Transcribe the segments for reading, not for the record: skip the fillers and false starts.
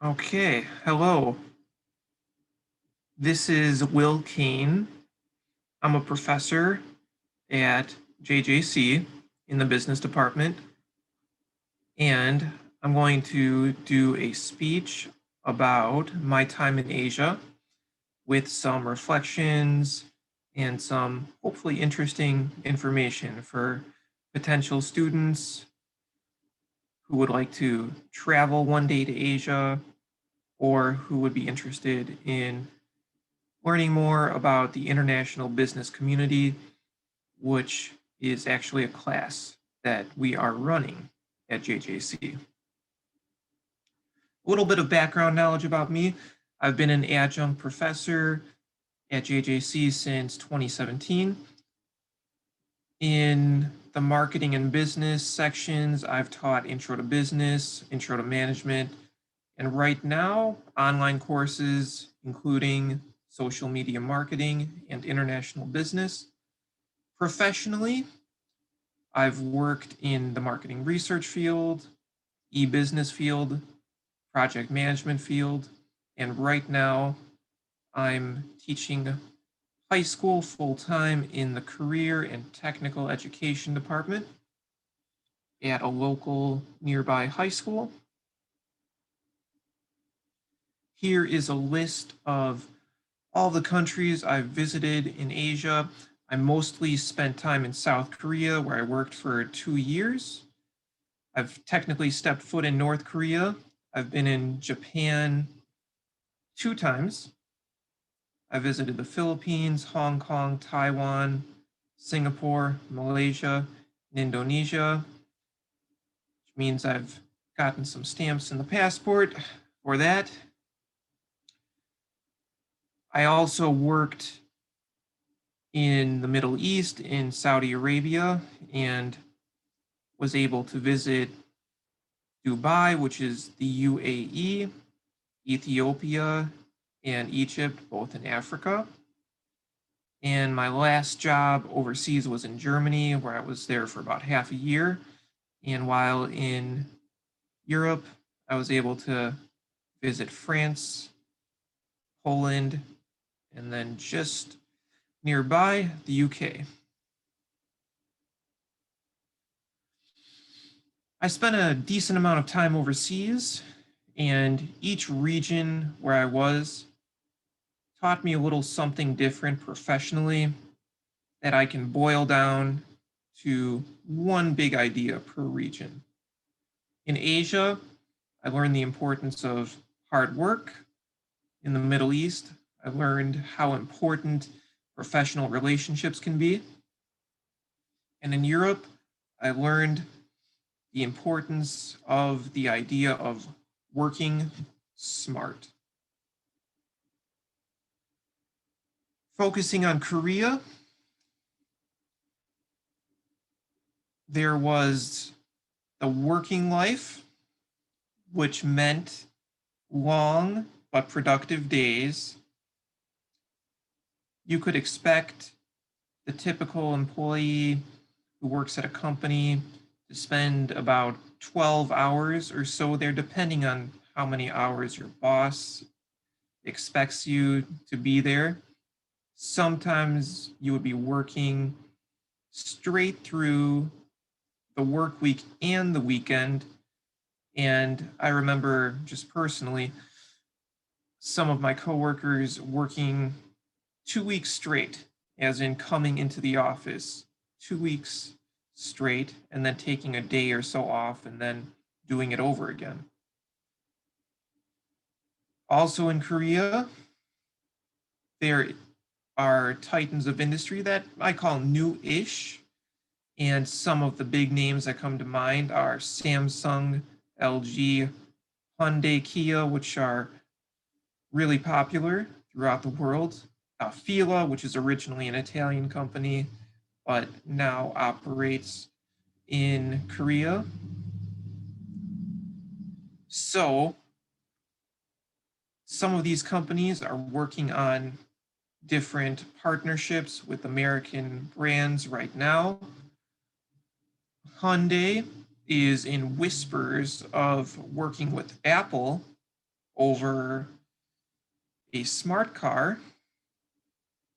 Okay, hello. This is Will Cain. I'm a professor at JJC in the business department, and I'm going to do a speech about my time in Asia with some reflections and some hopefully interesting information for potential students who would like to travel one day to Asia or who would be interested in learning more about the international business community, which is actually a class that we are running at JJC. A little bit of background knowledge about me. I've been an adjunct professor at JJC since 2017. In the marketing and business sections, I've taught intro to business, intro to management, and right now, online courses, including social media marketing and international business. Professionally, I've worked in the marketing research field, e-business field, project management field, and right now I'm teaching high school full-time in the career and technical education department at a local nearby high school. Here is a list of all the countries I've visited in Asia. I mostly spent time in South Korea, where I worked for 2 years. I've technically stepped foot in North Korea. I've been in Japan 2 times. I visited the Philippines, Hong Kong, Taiwan, Singapore, Malaysia, and Indonesia, which means I've gotten some stamps in the passport for that. I also worked in the Middle East, in Saudi Arabia, and was able to visit Dubai, which is the UAE, Ethiopia, and Egypt, both in Africa. And my last job overseas was in Germany, where I was there for about half a year. And while in Europe, I was able to visit France, Poland, and then just nearby, the UK. I spent a decent amount of time overseas, and each region where I was taught me a little something different professionally that I can boil down to one big idea per region. In Asia, I learned the importance of hard work. In the Middle East, I learned how important professional relationships can be. And in Europe, I learned the importance of the idea of working smart. Focusing on Korea, there was the working life, which meant long but productive days. You could expect the typical employee who works at a company to spend about 12 hours or so there, depending on how many hours your boss expects you to be there. Sometimes you would be working straight through the work week and the weekend. And I remember just personally, some of my coworkers working 2 weeks straight, as in coming into the office 2 weeks straight and then taking a day or so off and then doing it over again. Also in Korea, there are titans of industry that I call new-ish, and some of the big names that come to mind are Samsung, LG, Hyundai, Kia, which are really popular throughout the world. Fila, which is originally an Italian company, but now operates in Korea. So some of these companies are working on different partnerships with American brands right now. Hyundai is in whispers of working with Apple over a smart car.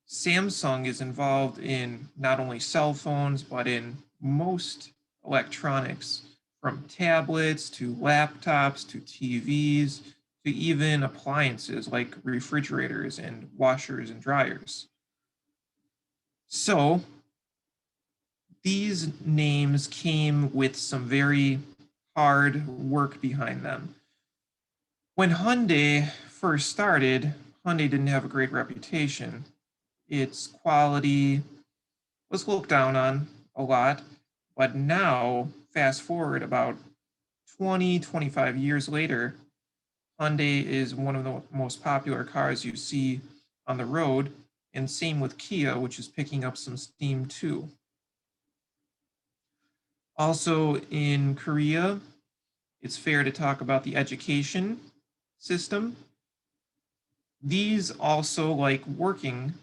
Samsung is involved in not only cell phones, but in most electronics, from tablets to laptops to TVs to even appliances like refrigerators and washers and dryers. So these names came with some very hard work behind them. When Hyundai first started, Hyundai didn't have a great reputation. Its quality was looked down on a lot, but now, fast forward about 20, 25 years later, Hyundai is one of the most popular cars you see on the road, and same with Kia, which is picking up some steam too. Also in Korea, it's fair to talk about the education system. These also, like working,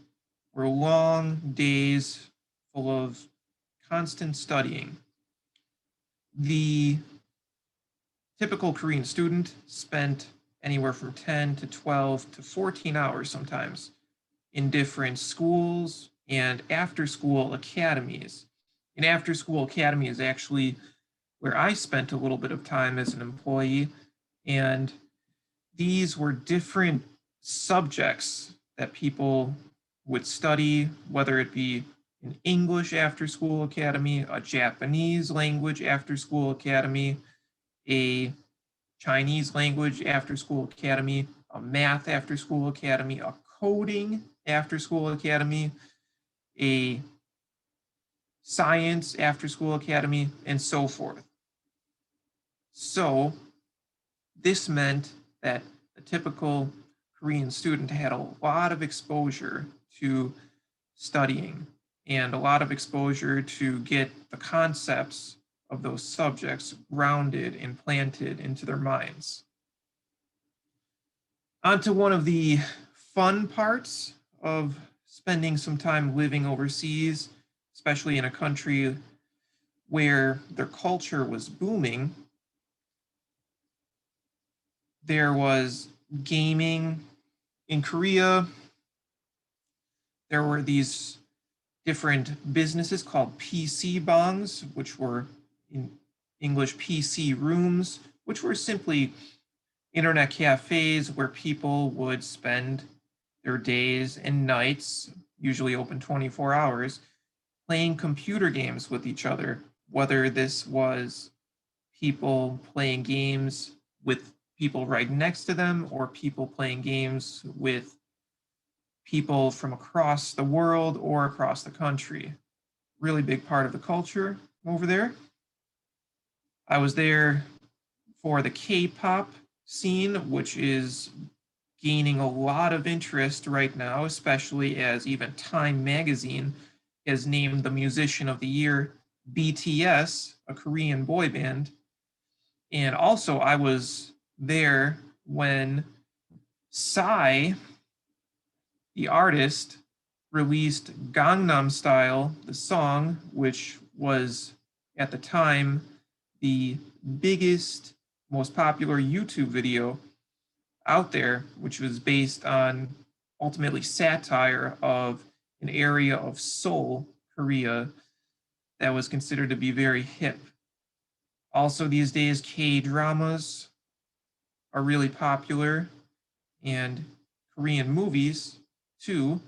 were long days full of constant studying. The typical Korean student spent anywhere from 10 to 12 to 14 hours sometimes in different schools and after school academies. An after school academy is actually where I spent a little bit of time as an employee, and these were different subjects that people would study, whether it be an English after school academy, a Japanese language after school academy, a Chinese language after school academy, a math after school academy, a coding after school academy, a science after school academy, and so forth. So this meant that a typical Korean student had a lot of exposure to studying and a lot of exposure to get the concepts of those subjects grounded and planted into their minds. On to one of the fun parts of spending some time living overseas, especially in a country where their culture was booming. There was gaming. In Korea, there were these different businesses called PC bongs, which were in English PC rooms, which were simply internet cafes where people would spend their days and nights, usually open 24 hours, playing computer games with each other, whether this was people playing games with people right next to them or people playing games with people from across the world or across the country. Really big part of the culture over there. I was there for the K-pop scene, which is gaining a lot of interest right now, especially as even Time magazine has named the musician of the year BTS, a Korean boy band. And also I was there when Psy, the artist, released Gangnam Style, the song, which was at the time the biggest, most popular YouTube video out there, which was based on ultimately satire of an area of Seoul, Korea, that was considered to be very hip. Also, these days, K-dramas are really popular, and Korean movies too,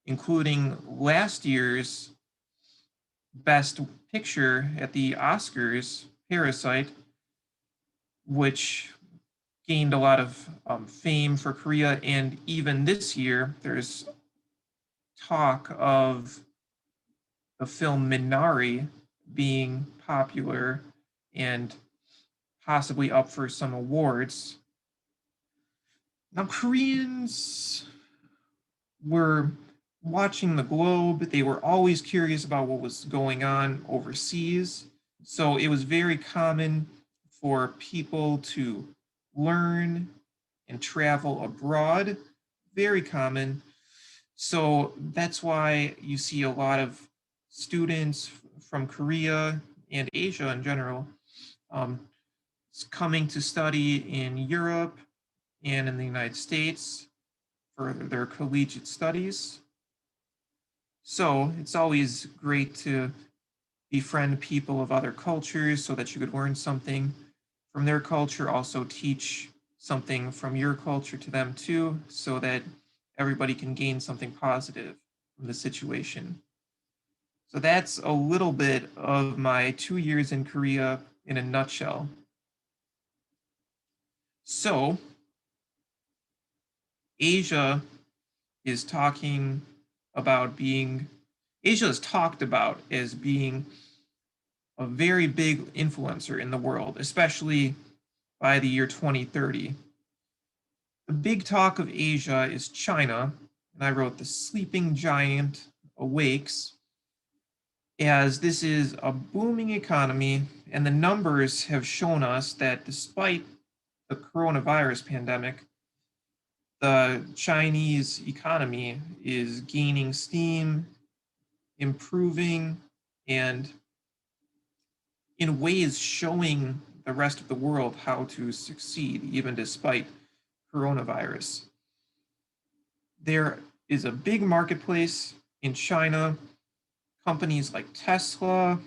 including last year's Best Picture at the Oscars, Parasite, which gained a lot of fame for Korea. And even this year, there's talk of the film Minari being popular and possibly up for some awards. Now, Koreans were watching the globe. They were always curious about what was going on overseas. So it was very common for people to learn and travel abroad. Very common. So that's why you see a lot of students from Korea and Asia in general coming to study in Europe and in the United States for their collegiate studies. So it's always great to befriend people of other cultures so that you could learn something from their culture, also teach something from your culture to them too, so that everybody can gain something positive from the situation. So that's a little bit of my 2 years in Korea in a nutshell. So Asia is talking about being, Asia is talked about as being a very big influencer in the world, especially by the year 2030. The big talk of Asia is China, and I wrote The Sleeping Giant Awakes, as this is a booming economy, and the numbers have shown us that despite the coronavirus pandemic, the Chinese economy is gaining steam, improving, and in ways showing the rest of the world how to succeed, even despite coronavirus. There is a big marketplace in China. Companies like Tesla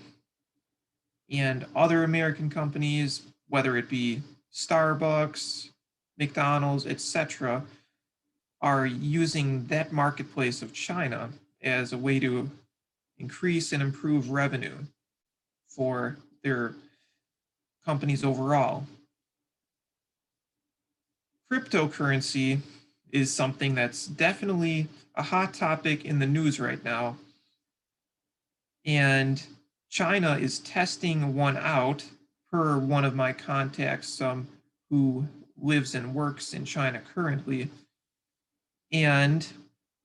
and other American companies, whether it be Starbucks, McDonald's, etc., are using that marketplace of China as a way to increase and improve revenue for their companies overall. Cryptocurrency is something that's definitely a hot topic in the news right now. And China is testing one out, per one of my contacts who lives and works in China currently. And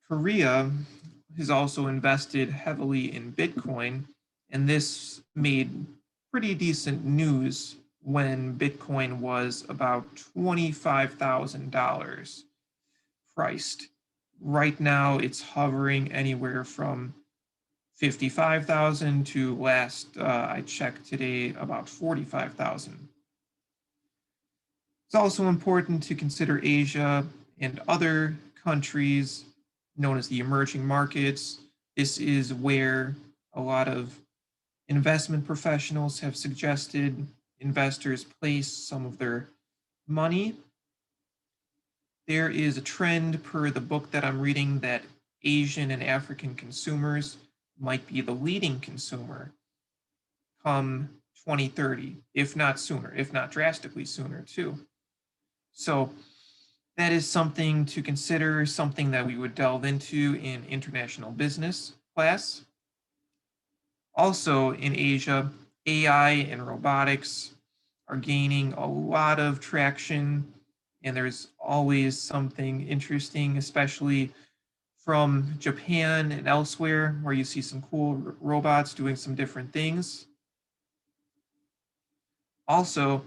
Korea has also invested heavily in Bitcoin, and this made pretty decent news when Bitcoin was about $25,000 priced. Right now, it's hovering anywhere from 55,000 to last I checked today about 45,000. It's also important to consider Asia and other countries known as the emerging markets. This is where a lot of investment professionals have suggested investors place some of their money. There is a trend per the book that I'm reading that Asian and African consumers might be the leading consumer come 2030, if not sooner, if not drastically sooner too. So that is something to consider, something that we would delve into in international business class. Also in Asia, AI and robotics are gaining a lot of traction, and there's always something interesting, especially from Japan and elsewhere, where you see some cool robots doing some different things. Also,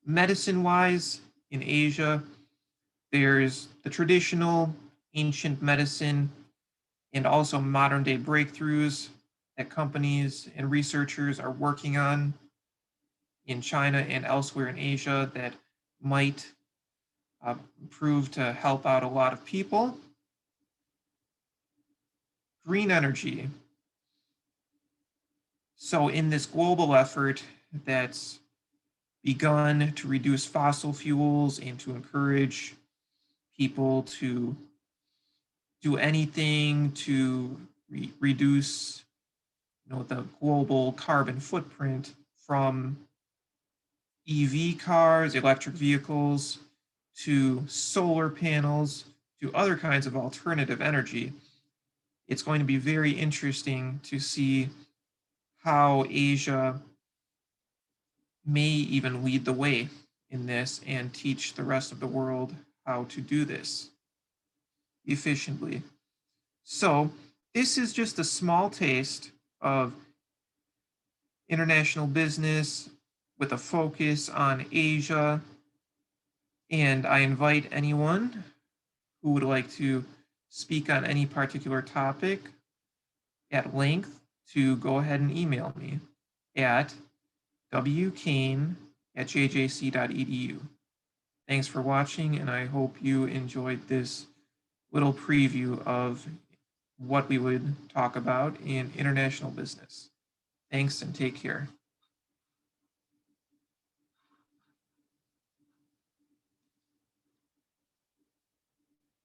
medicine-wise, in Asia, there's the traditional ancient medicine and also modern-day breakthroughs that companies and researchers are working on in China and elsewhere in Asia that might prove to help out a lot of people. Green energy. So in this global effort that's begun to reduce fossil fuels and to encourage people to do anything to reduce the global carbon footprint from EV cars, electric vehicles, to solar panels, to other kinds of alternative energy. It's going to be very interesting to see how Asia may even lead the way in this and teach the rest of the world how to do this efficiently. So this is just a small taste of international business with a focus on Asia. And I invite anyone who would like to speak on any particular topic at length to go ahead and email me at wcain@jjc.edu. Thanks for watching, and I hope you enjoyed this little preview of what we would talk about in international business. Thanks and take care.